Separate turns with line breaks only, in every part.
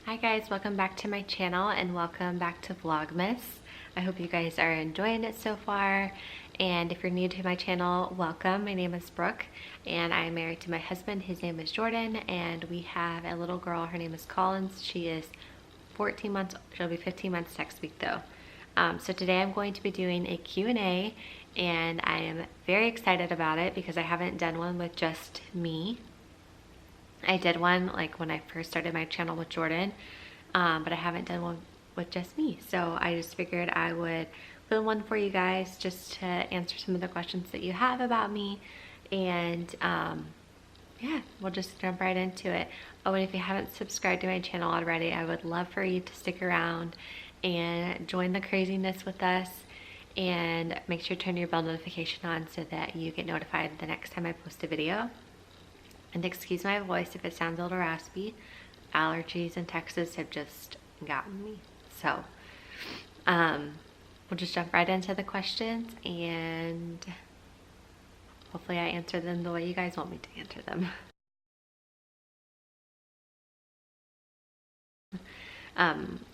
Hi guys, welcome back to my channel and welcome back to Vlogmas. I hope you guys are enjoying it so far, and if you're new to my channel, welcome. My name is Brooke and I am married to my husband. His name is Jordan, and we have a little girl. Her name is Collins. She is 14 months, she'll be 15 months next week though. So today I'm going to be doing a Q&A, and I am very excited about it because I haven't done one with just me. I did one like when I first started my channel with Jordan, but I haven't done one with just me. So I just figured I would film one for you guys just to answer some of the questions that you have about me. And yeah, we'll just jump right into it. Oh, and if you haven't subscribed to my channel already, I would love for you to stick around and join the craziness with us. And make sure to turn your bell notification on so that you get notified the next time I post a video. And excuse my voice if it sounds a little raspy. Allergies in Texas have just gotten me. So we'll just jump right into the questions, and hopefully I answer them the way you guys want me to answer them.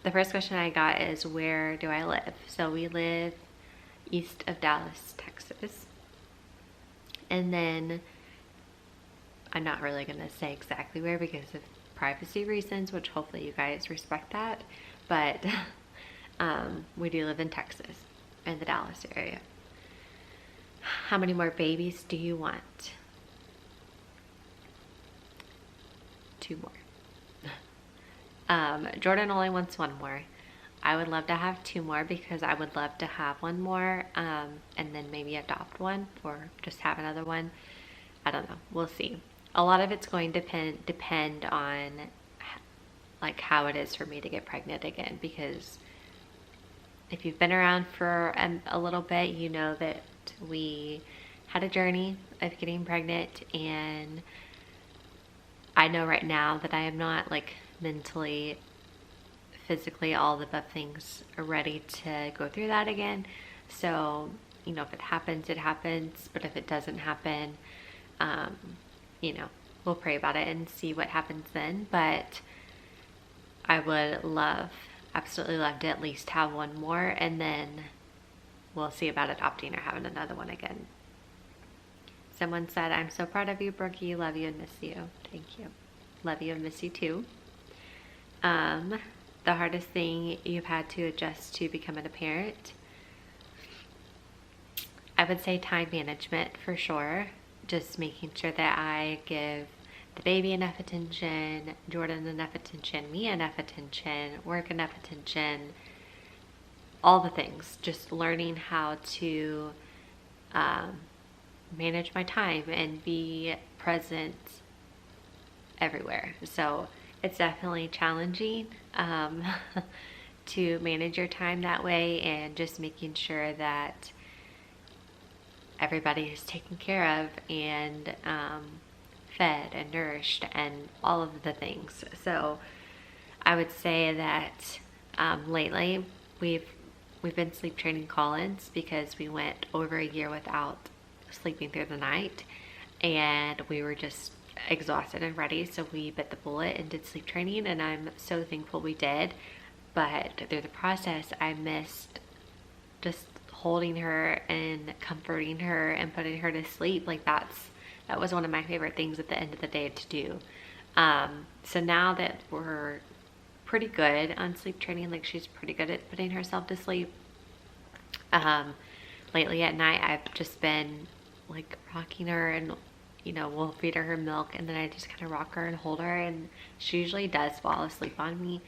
The first question I got is, where do I live? So we live east of Dallas, Texas. And then I'm not really going to say exactly where because of privacy reasons, which hopefully you guys respect that. But we do live in Texas, in the Dallas area. How many more babies do you want? 2 more. Jordan only wants 1 more. I would love to have 2 more because I would love to have 1 more and then maybe adopt one or just have another one. I don't know. We'll see. A lot of it's going to depend on like how it is for me to get pregnant again, because if you've been around for a little bit, you know that we had a journey of getting pregnant, and I know right now that I am not like mentally, physically, all the above things are ready to go through that again. So, you know, if it happens, it happens, but if it doesn't happen, you know, we'll pray about it and see what happens then. But I would absolutely love to at least have 1 more, and then we'll see about adopting or having another one again. Someone said, I'm so proud of you, Brookie. Love you and miss you. Thank you. Love you and miss you too. The hardest thing you've had to adjust to becoming a parent? I would say time management for sure. Just making sure that I give the baby enough attention, Jordan enough attention, me enough attention, work enough attention, all the things. Just learning how to manage my time and be present everywhere. So it's definitely challenging to manage your time that way, and just making sure that everybody is taken care of and fed and nourished and all of the things. So I would say that lately we've been sleep training Collins because we went over a year without sleeping through the night, and we were just exhausted and ready. So we bit the bullet and did sleep training, and I'm so thankful we did. But through the process, I missed just holding her and comforting her and putting her to sleep. Like that was one of my favorite things at the end of the day to do. So now that we're pretty good on sleep training, like she's pretty good at putting herself to sleep, lately at night I've just been like rocking her, and you know, we'll feed her milk, and then I just kind of rock her and hold her, and she usually does fall asleep on me.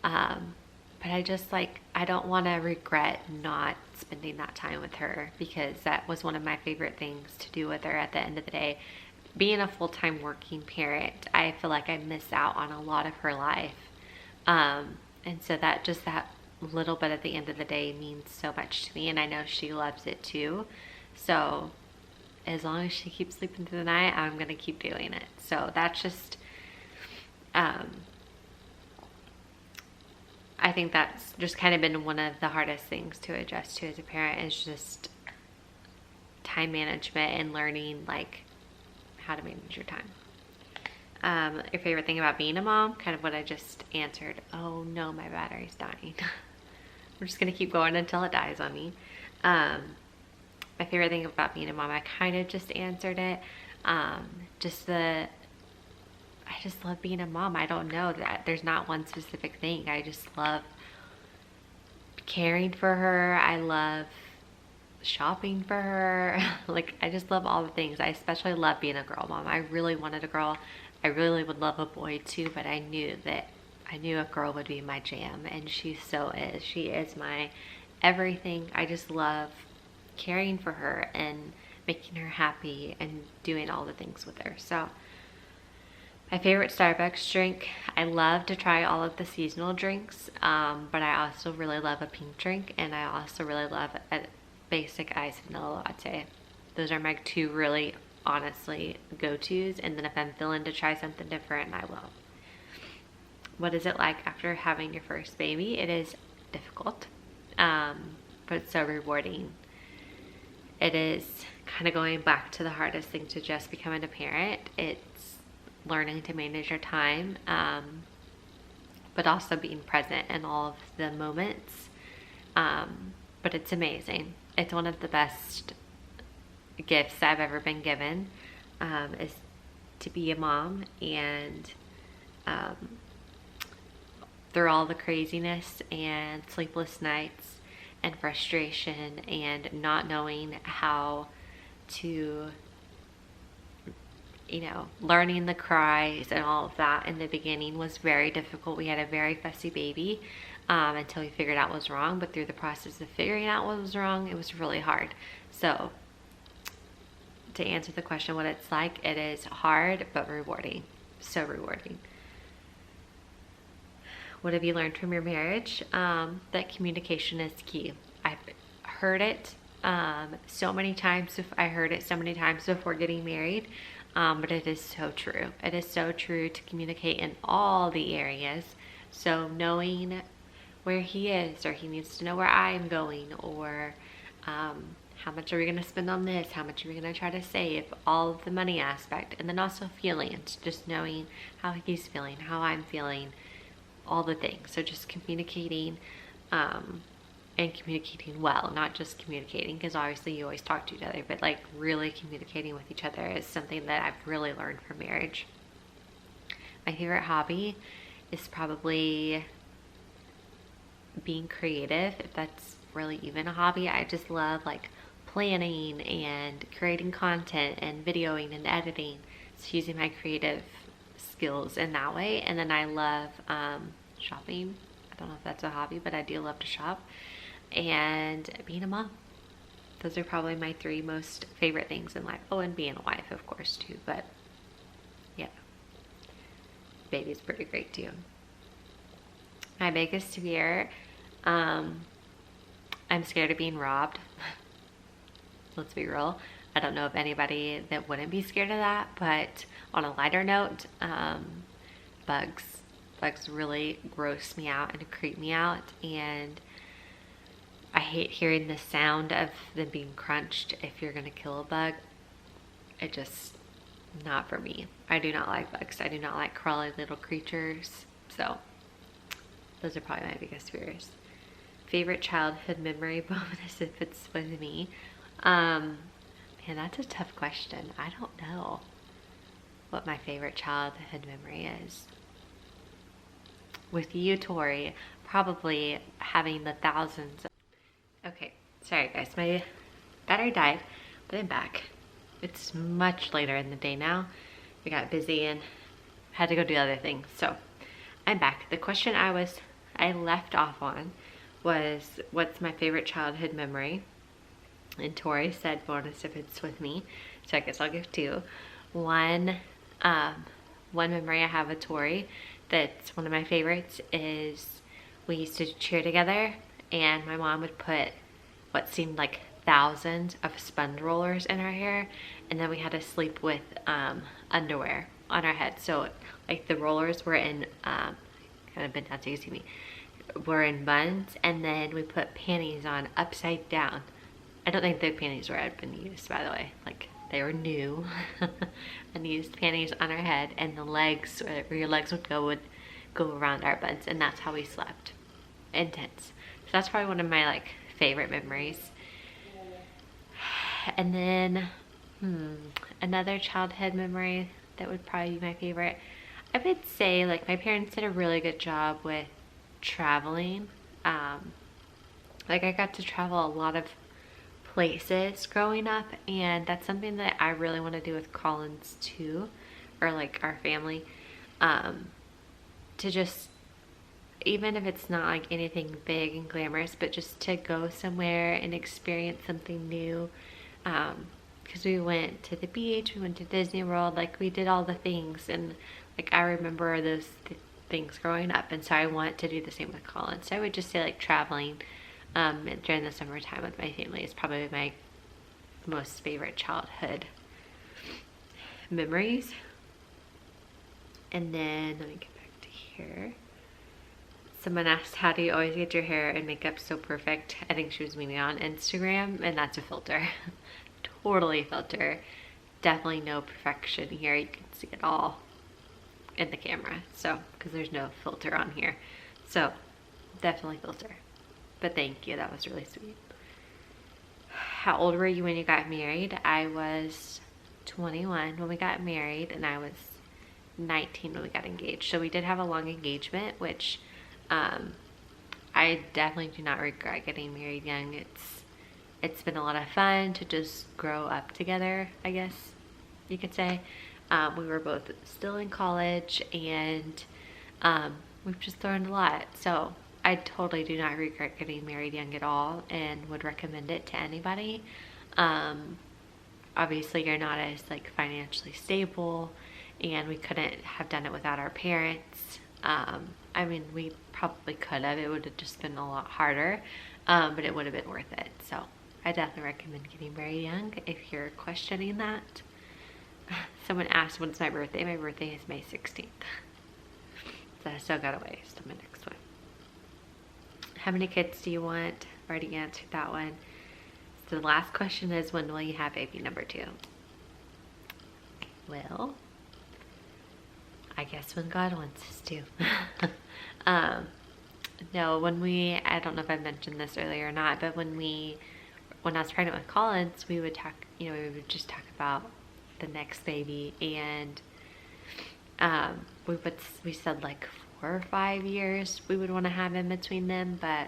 But I don't want to regret not spending that time with her, because that was one of my favorite things to do with her at the end of the day. Being a full-time working parent, I feel like I miss out on a lot of her life. And so that little bit at the end of the day means so much to me, and I know she loves it too. So as long as she keeps sleeping through the night, I'm going to keep doing it. So that's just, I think that's just kind of been one of the hardest things to adjust to as a parent, is just time management and learning like how to manage your time. Your favorite thing about being a mom, kind of what I just answered. Oh no, my battery's dying. I'm just gonna keep going until it dies on me. My favorite thing about being a mom, I kind of just answered it. I just love being a mom. I don't know that there's not one specific thing. I just love caring for her. I love shopping for her. Like, I just love all the things. I especially love being a girl mom. I really wanted a girl. I really would love a boy too, but I knew a girl would be my jam, and she so is. She is my everything. I just love caring for her and making her happy and doing all the things with her. So my favorite Starbucks drink, I love to try all of the seasonal drinks, but I also really love a pink drink, and I also really love a basic iced vanilla latte. Those are my two really honestly go-tos, and then if I'm feeling to try something different, I will. What is it like after having your first baby? It is difficult, but it's so rewarding. It is kind of going back to the hardest thing to just becoming a parent. It's learning to manage your time, but also being present in all of the moments. But it's amazing. It's one of the best gifts I've ever been given, is to be a mom, and through all the craziness and sleepless nights and frustration and not knowing how to, learning the cries and all of that in the beginning was very difficult. We had a very fussy baby until we figured out what was wrong, but through the process of figuring out what was wrong, it was really hard. So to answer the question what it's like, it is hard but rewarding. So rewarding. What have you learned from your marriage? That communication is key. I've heard it so many times. I heard it so many times before getting married, but it is so true. It is so true to communicate in all the areas. So knowing where he is, or he needs to know where I'm going, or how much are we going to spend on this? How much are we going to try to save? All of the money aspect, and then also feelings, just knowing how he's feeling, how I'm feeling, all the things. So just communicating, and communicating well, not just communicating, because obviously you always talk to each other, but like really communicating with each other is something that I've really learned from marriage. My favorite hobby is probably being creative, if that's really even a hobby. I just love like planning and creating content and videoing and editing. It's using my creative skills in that way. And then I love shopping. I don't know if that's a hobby, but I do love to shop, and being a mom. Those are probably my three most favorite things in life. Oh, and being a wife, of course, too. But yeah, baby's pretty great too. My biggest fear, I'm scared of being robbed. Let's be real. I don't know of anybody that wouldn't be scared of that, but on a lighter note, bugs. Bugs really gross me out and creep me out, and I hate hearing the sound of them being crunched. If you're gonna kill a bug, it just, not for me. I do not like bugs. I do not like crawly little creatures. So those are probably my biggest fears. Favorite childhood memory bonus if it's with me. Man, that's a tough question. I don't know what my favorite childhood memory is. With you, Tori, probably having the thousands. Okay, sorry guys, my battery died, but I'm back. It's much later in the day now. We got busy and had to go do other things, so I'm back. The question I left off on was, what's my favorite childhood memory? And Tori said bonus if it's with me, so I guess I'll give two. One memory I have with Tori that's one of my favorites is we used to cheer together, and my mom would put what seemed like thousands of sponge rollers in our hair, and then we had to sleep with underwear on our head. So like the rollers were in kind of bent down so you can see me, were in buns, and then we put panties on upside down. I don't think the panties were had been used, by the way, like they were new. and used panties on our head, and the legs, where your legs would go around our butts, and that's how we slept. Intense. So that's probably one of my like favorite memories. And then another childhood memory that would probably be my favorite, I would say like my parents did a really good job with traveling. Like I got to travel a lot of places growing up, and that's something that I really want to do with Collins too, or like our family, to just, even if it's not like anything big and glamorous, but just to go somewhere and experience something new. Because we went to the beach, we went to Disney World, like we did all the things, and like I remember those things growing up, and so I want to do the same with Collins. So I would just say like traveling during the summertime with my family is probably my most favorite childhood memories. And then let me get back to here. Someone asked, how do you always get your hair and makeup so perfect? I think she was meaning on Instagram, and that's a filter. Totally filter. Definitely no perfection here. You can see it all in the camera, so because there's no filter on here, so definitely filter. But thank you, that was really sweet. How old were you when you got married? I was 21 when we got married, and I was 19 when we got engaged. So we did have a long engagement, which I definitely do not regret getting married young. It's been a lot of fun to just grow up together, I guess you could say. We were both still in college, and we've just learned a lot. So I totally do not regret getting married young at all, and would recommend it to anybody. Obviously you're not as like financially stable, and we couldn't have done it without our parents. I mean, we probably could have. It would have just been a lot harder, but it would have been worth it. So I definitely recommend getting married young if you're questioning that. Someone asked, when's my birthday? My birthday is May 16th. So I still got a ways to my next one. How many kids do you want? Already answered that one. So the last question is, when will you have baby number 2? Well, I guess when God wants us to. No, I don't know if I mentioned this earlier or not, but when I was pregnant with Collins, we would talk, we would just talk about the next baby, and we said like 4 or 5 years we would want to have in between them, but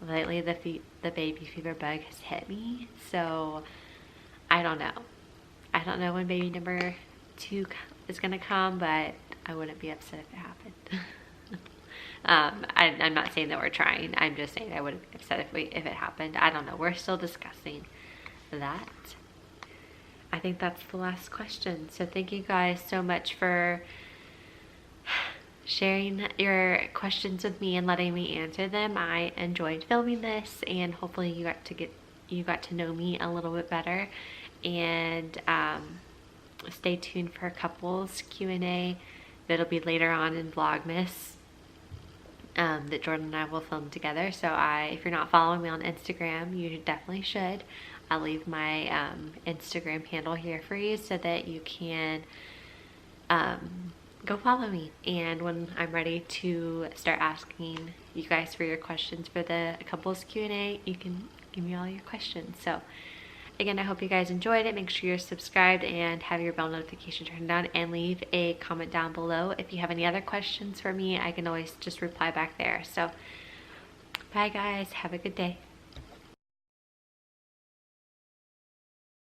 lately the baby fever bug has hit me, so I don't know when baby number 2 is gonna come, but I wouldn't be upset if it happened. I'm not saying that we're trying. I'm just saying I wouldn't be upset if it happened. I don't know. We're still discussing that. I think that's the last question. So thank you guys so much for sharing your questions with me and letting me answer them. I enjoyed filming this, and hopefully you got to know me a little bit better. And stay tuned for couples Q&A that'll be later on in Vlogmas, that Jordan and I will film together. So if you're not following me on Instagram, you definitely should. I'll leave my Instagram handle here for you so that you can go follow me. And when I'm ready to start asking you guys for your questions for the couples Q&A, you can give me all your questions. So again, I hope you guys enjoyed it. Make sure you're subscribed and have your bell notification turned on, and leave a comment down below. If you have any other questions for me, I can always just reply back there. So bye guys, have a good day.